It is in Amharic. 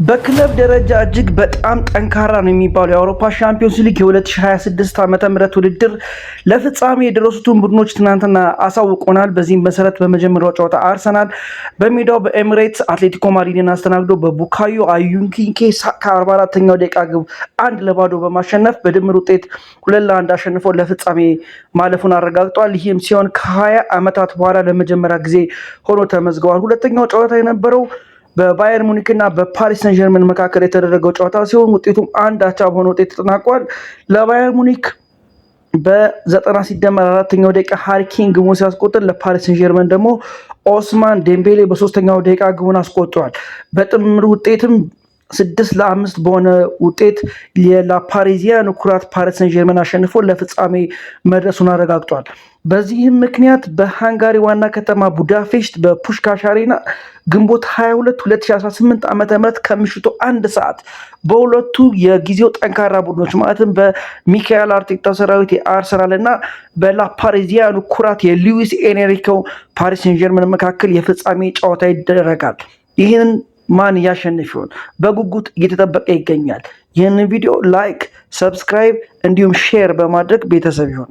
በክለብ ደረጃ እጅግ በጣም ጠንካራ ነው የሚባለው የአውሮፓ ሻምፒዮንስ ሊግ የ2026 ዓ.ም ውድድር ለፍጻሜ የደረሱትን ቡድኖች ትናንትና አሳውቆናል። በዚህም መሰረት በመጀመሪያው ጨዋታ አርሰናል በሜዳው በኤሚሬትስ አትሌቲኮ ማድሪድን አስተናግዶ በቡካዮ አዩንኪንኬ ሳካ 44ኛው ደቂቃ ግብ 1-0 በማሸነፍ በድምር ውጤት 2-1 አሸንፎ ለፍጻሜ ማለፉን አረጋግጧል። ይህም ሲሆን ከ20 ዓመታት በኋላ ለመጀመሪያ ጊዜ ሆኖ ተመዝግቧል። ሁለተኛው ጨዋታ የነበረው በባየር ሙኒክ እና በፓሪስ ሰን ጀርመን መካከል የተደረገው ጨዋታ ሲሆን ውጤቱም 1-1 በሆነ ውጤት ተጠናቋል። ለባየር ሙኒክ በ90 ሲደመር 4ኛው ደቂቃ ሃሪ ኬን ግቡን ሲያስቆጥር ለፓሪስ ሰን ጀርመን ደግሞ ኦስማን ዴምቤሌ በ3ኛው ደቂቃ ግቡን አስቆጥሯል። በጥምር ውጤትም 6-5 በሆነ ውጤት የላፓሪዚያን ኩራት ፓሪስ ሰን ጀርመን አሸንፎ ለፍጻሜ መድረሱን አረጋግጧል። በዚህም ምክንያት በሃንጋሪ ዋና ከተማ ቡዳፔስት በፑሽካሽ አሬና ግንቦት 22 2018 ዓ.ም ከምሽቱ 1 ሰዓት በሁለቱ የጊዜው ጠንካራ ቡድኖች ማለትም በሚካኤል አርቴታ ሰራዊት የአርሰናል እና በላፓሪዚያኑ ኩራት የሉዊስ ኤንሪኮ ፓሪስ ሰን ጀርመን መካከል የፍጻሜ ጨዋታ ይደረጋል። ይህንን ማን ያሸንፍ ይሆን በጉጉት እየተጠበቀ ይገኛል። ይህንን ቪዲዮ ላይክ፣ ሰብስክራይብ እንዲሁም ሼር በማድረግ ቤተሰብ ይሁን።